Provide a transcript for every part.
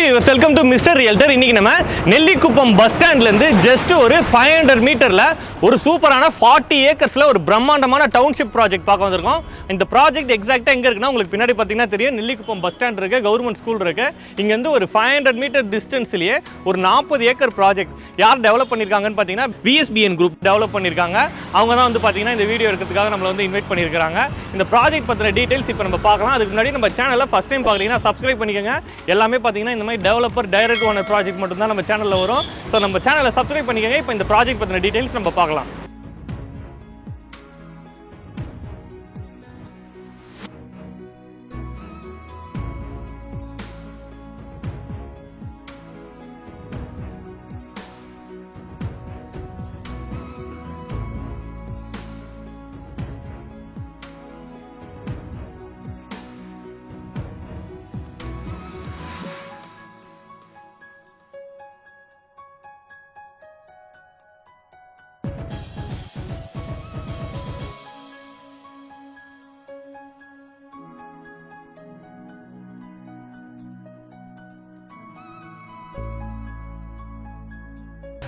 Viewers, welcome to mister realtor. இன்னைக்கு நம்ம Nellikuppam bus ஸ்டாண்ட்ல இருந்து ஜஸ்ட் ஒரு 500 மீட்டர்ல ஒரு சூப்பரான 40 ஏக்கர்ஸ்ல ஒரு பிரம்மாண்டமான டவுன்ஷிப் ப்ராஜெக்ட் பார்க்க வந்திருக்கோம். இந்த ப்ராஜெக்ட் எக்ஸாக்ட்டா எங்க இருக்குன்னா உங்களுக்கு பின்னாடி பார்த்தீங்கன்னா தெரியும். நெல்லிக்குப்பம் பஸ் ஸ்டாண்ட் இருக்கு, கவர்மெண்ட் ஸ்கூல் இருக்கு. இங்க இருந்து ஒரு 500 மீட்டர் டிஸ்டன்ஸ்லயே ஒரு 40 ஏக்கர் ப்ராஜெக்ட் யார் டெவலப் பண்ணிருக்காங்கன்னு பார்த்தீங்கன்னா VSBN குரூப் டெவலப் பண்ணிருக்காங்க. அவங்க தான் வந்து பார்த்தீங்கன்னா இந்த வீடியோ எடுக்கிறதுக்காக நம்மள வந்து இன்வைட் பண்ணியிருக்காங்க. இந்த ப்ராஜெக்ட் பத்தின டீடைல்ஸ் இப்போ நம்ம பார்க்கலாம். அதுக்கு முன்னாடி நம்ம சேனலை ஃபர்ஸ்ட் டைம் பார்க்கலீங்கன்னா சப்ஸ்கிரைப் பண்ணிக்கோங்க. எல்லாமே பார்த்தீங்கன்னா இந்த மாதிரி டெவலப்பர் டைரக்ட் ஓனர் ப்ராஜெக்ட் மட்டும் தான் நம்ம சேனலில் வரும். ஸோ நம்ம சேனலை சப்ஸ்கிரைப் பண்ணிக்கோங்க. இப்போ இந்த ப்ராஜெக்ட் பற்றின டீடைல்ஸ் நம்ம பார்க்கலாம்.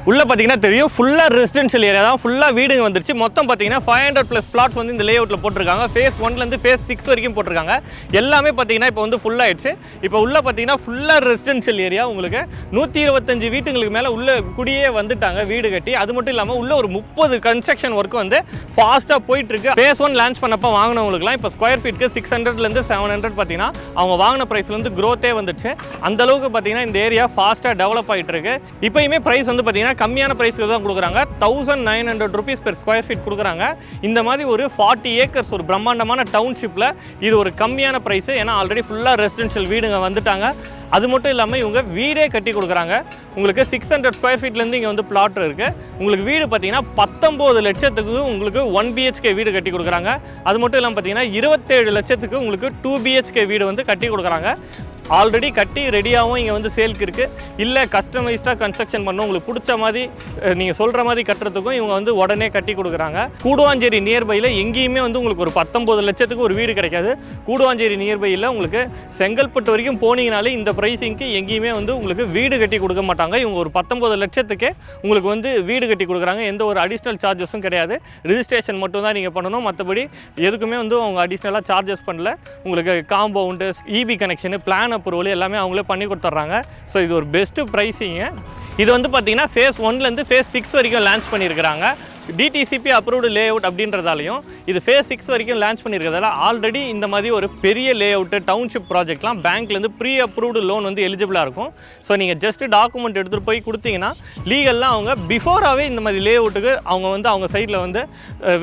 உள்ள பார்த்தீங்கன்னா தெரியும், ஃபுல்லாக ரெசிடென்ஷியல் ஏரியா தான், ஃபுல்லாக வீடுங்க வந்துருச்சு. மொத்தம் பார்த்தீங்கன்னா 500+ பிளாட்ஸ் வந்து இந்த லேஅவுட்டில் போட்டிருக்காங்க. ஃபேஸ் 1லேருந்து ஃபேஸ் 6 வரைக்கும் போட்டிருக்காங்க. எல்லாமே பார்த்தீங்கன்னா இப்போ வந்து ஃபுல்லாகிடுச்சு. இப்போ உள்ள பார்த்தீங்கன்னா ஃபுல்லாக ரெசிடென்ஷியல் ஏரியா. உங்களுக்கு 125 வீட்டுங்களுக்கு மேலே உள்ள குடியே வந்துட்டாங்க வீடு கட்டி. அது மட்டும் இல்லாமல் உள்ள ஒரு 30 கன்ஸ்ட்ரக்ஷன் ஒர்க் வந்து ஃபாஸ்ட்டாக போயிட்டு இருக்கு. ஃபேஸ் 1 லான்ச் பண்ணப்போ வாங்கினவங்களுக்குலாம் இப்போ ஸ்கொயர் ஃபீட்டுக்கு 600லேருந்து 700 பார்த்தீங்கன்னா அவங்க வாங்கின ப்ரைஸ்ல வந்து க்ரோத்தே வந்துடுச்சு. அந்த அளவுக்கு பார்த்தீங்கன்னா இந்த ஏரியா ஃபாஸ்ட்டாக டெவலப் ஆகிட்டு இருக்கு. இப்போயுமே ப்ரைஸ் வந்து பார்த்தீங்கன்னா கம்மியான பிரைஸ்க்கு தான் கொடுக்குறாங்க. 1900 rupees per ஸ்கொயர் ஃபீட் கொடுக்குறாங்க. இந்த மாதிரி ஒரு 40 ஏக்கர்ஸ் ஒரு பிரம்மாண்டமான டவுன்ஷிப்பில் இது ஒரு கம்மியான ப்ரைஸ். ஏன்னா ஆல்ரெடி ஃபுல்லாக ரெசிடென்ஷியல் வீடுங்க வந்துட்டாங்க. அது மட்டும் இல்லாமல் இவங்க வீடே கட்டி கொடுக்குறாங்க. உங்களுக்கு 600 ஸ்கொயர் ஃபீட்லேருந்து இங்கே வந்து பிளாட் இருக்குது. உங்களுக்கு வீடு பார்த்தீங்கன்னா 19 லட்சத்துக்கு உங்களுக்கு 1 BHK வீடு கட்டி கொடுக்குறாங்க. அது மட்டும் இல்லாமல் பார்த்தீங்கன்னா 27 லட்சத்துக்கு உங்களுக்கு 2 BHK வீடு வந்து கட்டி கொடுக்குறாங்க. ஆல்ரெடி கட்டி ரெடியாகவும் இங்கே வந்து சேல்க்கு இருக்குது. இல்லை கஸ்டமைஸ்டாக கன்ஸ்ட்ரக்ஷன் பண்ணணும், உங்களுக்கு பிடிச்ச மாதிரி நீங்கள் சொல்கிற மாதிரி கட்டுறதுக்கும் இவங்க வந்து உடனே கட்டி கொடுக்குறாங்க. கூடுவாஞ்சேரி நியர்பையில் எங்கேயுமே வந்து உங்களுக்கு ஒரு 19 லட்சத்துக்கு ஒரு வீடு கிடைக்காது. கூடுவாஞ்சேரி நியர்பையில் உங்களுக்கு செங்கல்பட்டு வரைக்கும் போனீங்கனாலே இந்த ப்ரைஸிங்க்கு எங்கேயுமே வந்து உங்களுக்கு வீடு கட்டி கொடுக்க மாட்டாங்க. இவங்க ஒரு 19 லட்சத்துக்கே உங்களுக்கு வந்து வீடு கட்டி கொடுக்குறாங்க. எந்த ஒரு அடிஷ்னல் சார்ஜஸும் கிடையாது. ரிஜிஸ்ட்ரேஷன் மட்டும் தான் நீங்கள் பண்ணணும். மற்றபடி எதுக்குமே வந்து அவங்க அடிஷ்னலாக சார்ஜஸ் பண்ணல. உங்களுக்கு compound, EB connection, plan approval எல்லாமே அவங்களே பண்ணி கொடுத்துட்றாங்க. ஸோ இது ஒரு பெஸ்ட்டு ப்ரைஸிங்கு. இது வந்து பார்த்தீங்கன்னா ஃபேஸ் 1லேருந்து ஃபேஸ் 6 வரைக்கும் லான்ச் பண்ணியிருக்கிறாங்க. DTCP அப்ரூவ்டு லேஅவுட் அப்படின்றதாலையும் இது ஃபேஸ் 6 வரைக்கும் லான்ச் பண்ணியிருக்கிறதால ஆல்ரெடி இந்த மாதிரி ஒரு பெரிய லேஅவுட்டு டவுன்ஷிப் ப்ராஜெக்ட்லாம் பேங்க்லேருந்து ப்ரீ அப்ரூவ்டு லோன் வந்து எலிஜிபிளாக இருக்கும். ஸோ நீங்கள் ஜஸ்ட் டாக்குமெண்ட் எடுத்துகிட்டு போய் கொடுத்தீங்கன்னா லீகல்லாம் அவங்க பிஃபோராகவே இந்த மாதிரி லேஅவுட்டுக்கு அவங்க வந்து அவங்க சைடில் வந்து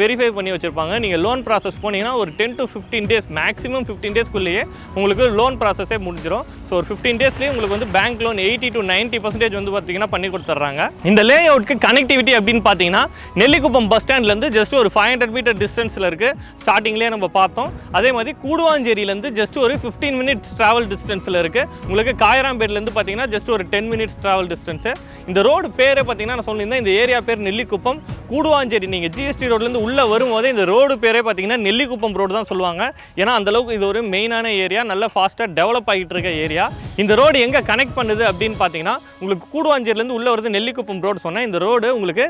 வெரிஃபை பண்ணி வச்சுருப்பாங்க. நீங்கள் லோன் ப்ராசஸ் போனீங்கன்னா ஒரு 10 to 15 days மேக்ஸிமம் 15 டேஸ்க்குள்ளேயே உங்களுக்கு லோன் ப்ராசஸே முடிஞ்சிடும். ஸோ ஒரு 15 டேஸ்லேயே உங்களுக்கு வந்து பேங்க் லோன் 80 to 90% வந்து பார்த்தீங்கன்னா பண்ணி கொடுத்துட்றாங்க. இந்த லேஅவுட்க்கு கனெக்டிவிட்டி அப்படின்னு பார்த்தீங்கன்னா நெல்லிக்குப்பம் பஸ் ஸ்டாண்ட்லேருந்து ஜஸ்ட் ஒரு 500 மீட்டர் டிஸ்டன்ஸில் இருக்குது. ஸ்டார்டிங்லேயே நம்ம பார்த்தோம். அதே மாதிரி கூடுவாஞ்சேரியிலேருந்து ஜஸ்ட் ஒரு 15 மினிட்ஸ் ட்ராவல் டிஸ்டன்ஸில் இருக்குது. உங்களுக்கு காயராம்பேட்லேருந்து பார்த்தீங்கன்னா ஜஸ்ட் ஒரு 10 மினிட்ஸ் ட்ராவல் டிஸ்டன்ஸு. இந்த ரோடு பேரே பார்த்தீங்கன்னா நான் சொல்லியிருந்தேன், இந்த ஏரியா பேர் நெல்லிக்குப்பம். கூடுவாஞ்சேரி நீங்கள் GST ரோட்லேருந்து உள்ளே வரும்போதே இந்த ரோடு பேரே பார்த்தீங்கன்னா நெல்லிக்குப்பம் ரோடு தான் சொல்லுவாங்க. ஏன்னா அந்தளவுக்கு இது ஒரு மெயினான ஏரியா, நல்ல ஃபாஸ்ட்டாக டெவலப் ஆகிட்டு இருக்க ஏரியா. இந்த ரோடு எங்கே கனெக்ட் பண்ணுது அப்படின்னு பார்த்தீங்கன்னா உங்களுக்கு கூடுவாஞ்சேரியிலேருந்து உள்ளே வருது நெல்லிக்குப்பம் ரோடு சொன்னேன். இந்த ரோடு உங்களுக்கு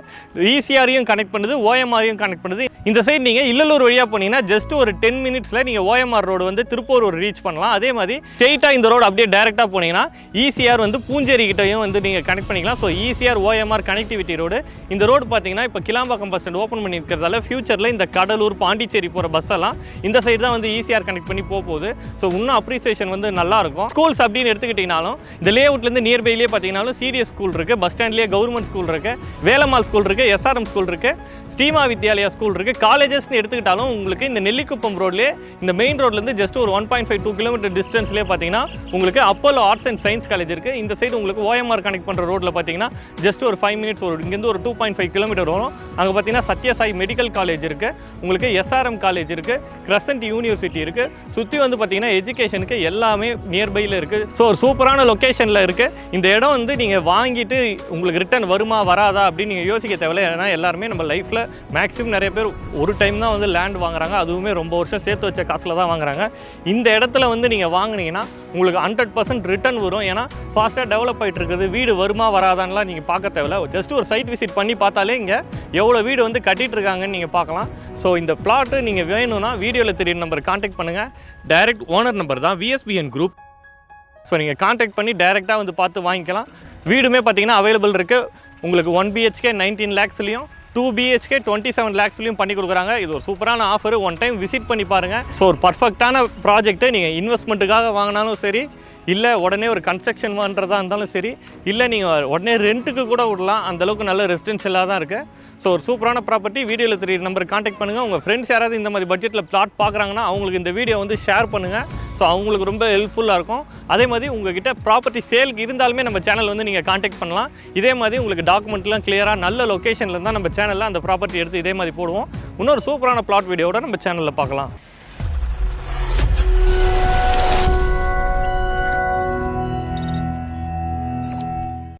ECRையும் கனெக்ட் பண்ணுது, OMRையும் கனெக்ட் பண்ணுது. இந்த சைடு நீங்கள் இல்லலூர் வழியாக போனீங்கன்னா ஜஸ்ட் ஒரு 10 மினிட்ஸில் நீங்கள் OMR ரோடு வந்து திருப்பூர் ரோடு ரீச் பண்ணலாம். அதே மாதிரி ஸ்ட்ரெயிட்டாக இந்த ரோடு அப்படியே டேரெக்டாக போனீங்கன்னா ECR வந்து பூஞ்சேரி கிட்டையும் வந்து நீங்கள் கனெக்ட் பண்ணிக்கலாம். So ECR OMR connectivity road. இந்த ரோடு பார்த்தீங்கன்னா இப்போ கிளாம்பாக்கம் பஸ் ஸ்டாண்ட் ஓப்பன் பண்ணியிருக்கிறதால ஃபியூச்சரில் இந்த கடலூர், பாண்டிச்சேரி போகிற பஸ் எல்லாம் இந்த சைடு தான் வந்து ECR கனெக்ட் பண்ணி போகுது. ஸோ இன்னும் அப்ரிசியேஷன் வந்து நல்லாயிருக்கும். ஸ்கூல்ஸ் அப்படின்னு எடுத்துக்கிட்டிங்கனாலும் இந்த லேஅவுட்லேருந்து நியர்பைலேயே பார்த்தீங்கன்னாலும் CDS ஸ்கூல் இருக்குது, பஸ் ஸ்டாண்ட்லேயே கவர்மெண்ட் ஸ்கூல் இருக்குது, வேலம்மாள் ஸ்கூல் இருக்குது, SRM ஸ்கூல் இருக்குது, ஸ்ரீமா வித்யாலயா ஸ்கூல் இருக்குது. காலேஜஸ்ன்னு எடுத்துக்கிட்டாலும் உங்களுக்கு இந்த நெல்லிக்குப்பம் ரோட்லேயே இந்த மெயின் ரோட்லேருந்து ஜஸ்ட் ஒரு 1.52 கிலோமீட்டர் டிஸ்டன்ஸ்லேயே பார்த்தீங்கன்னா உங்களுக்கு Apollo arts and science college இருக்குது. இந்த சைடு உங்களுக்கு OMR கனெக்ட் பண்ணுற ரோட்டில் பார்த்தீங்கன்னா ஜஸ்ட் ஒரு 5 மினிட்ஸ் ஒரு இங்கேருந்து ஒரு 2.5 கிலோமீட்டர் வரும். அங்கே பார்த்தீங்கன்னா சத்யசாய் மெடிக்கல் காலேஜ் இருக்குது, உங்களுக்கு SRM காலேஜ் இருக்குது, கிரசன்ட் யூனிவர்சிட்டி இருக்குது. சுற்றி வந்து பார்த்தீங்கன்னா எஜுகேஷனுக்கு எல்லாமே நியர்பையில் இருக்குது. ஸோ ஒரு சூப்பரான லொக்கேஷனில் இருக்குது. இந்த இடம் வந்து நீங்கள் வாங்கிட்டு உங்களுக்கு ரிட்டர்ன் வருமா வராதா அப்படின்னு நீங்கள் யோசிக்க தேவையில்லை. ஏன்னா எல்லாருமே எல்லாருமே நம்ம லைஃப்பில் மேக்ஸிமம் நிறைய பேர் ஒரு டைம் தான் வந்து லேண்ட் வாங்குறாங்க, அதுவுமே ரொம்ப வருஷம் சேர்த்து வச்ச காசில் தான் வாங்குறாங்க. இந்த இடத்துல வந்து நீங்கள் வாங்கினீங்கன்னா உங்களுக்கு 100% ரிட்டர்ன் வரும். ஏன்னா ஃபாஸ்ட்டாக டெவலப் ஆகிட்டு இருக்குது, வீடு வருமா வராதான்லாம் நீங்கள் பார்க்க தேவையில்ல. ஜஸ்ட் ஒரு சைட் விசிட் பண்ணி பார்த்தாலே இங்கே எவ்வளோ வீடு வந்து கட்டிகிட்டு இருக்காங்கன்னு நீங்கள் பார்க்கலாம். ஸோ இந்த பிளாட்டு நீங்கள் வேணும்னா வீடியோவில் தெரியுற நம்பர் கான்டாக்ட் பண்ணுங்கள். டைரக்ட் ஓனர் நம்பர் தான் VSBN குரூப். ஸோ நீங்கள் கான்டாக்ட் பண்ணி டைரெக்டாக வந்து பார்த்து வாங்கிக்கலாம். வீடுமே பார்த்தீங்கன்னா அவைலபிள் இருக்குது. உங்களுக்கு 1 BHK 19 lakhsலையும் 2 BHK 27 lakhsலையும் பண்ணி கொடுக்குறாங்க. இது ஒரு சூப்பரான ஆஃபர். ஒன் டைம் விசிட் பண்ணி பாருங்கள். ஸோ ஒரு பர்ஃபெக்டான ப்ராஜெக்ட்டை நீங்கள் இன்வெஸ்ட்மெண்ட்டுக்காக வாங்கினாலும் சரி, இல்லை உடனே ஒரு கன்ஸ்ட்ரக்ஷன் பண்ணுறதா இருந்தாலும் சரி, இல்லை நீங்கள் உடனே ரெண்ட்டுக்கு கூட விடலாம். அந்தளவுக்கு நல்ல ரெசிடென்ஷியலாக தான் இருக்குது. ஸோ ஒரு சூப்பரான ப்ராப்பர்ட்டி. வீடியோவில் தெரியுற நம்பருக்கு கான்டாக்ட் பண்ணுங்கள். உங்கள் ஃப்ரெண்ட்ஸ் யாராவது இந்த மாதிரி பட்ஜெட்டில் பிளாட் பார்க்குறாங்கன்னா அவங்களுக்கு இந்த வீடியோ வந்து ஷேர் பண்ணுங்கள். ஸோ அவங்களுக்கு ரொம்ப ஹெல்ப்ஃபுல்லாக இருக்கும். அதே மாதிரி உங்ககிட்ட ப்ராப்பர்ட்டி சேலுக்கு இருந்தாலுமே நம்ம சேனல் வந்து நீங்கள் கான்டாக்ட் பண்ணலாம். இதே மாதிரி உங்களுக்கு டாக்குமெண்ட்லாம் கிளியராக நல்ல லொக்கேஷனில் இருந்தால் நம்ம சேனலில் அந்த ப்ராப்பர்ட்டி எடுத்து இதே மாதிரி போடுவோம். இன்னொரு சூப்பரான பிளாட் வீடியோவோட நம்ம சேனலில் பார்க்கலாம்.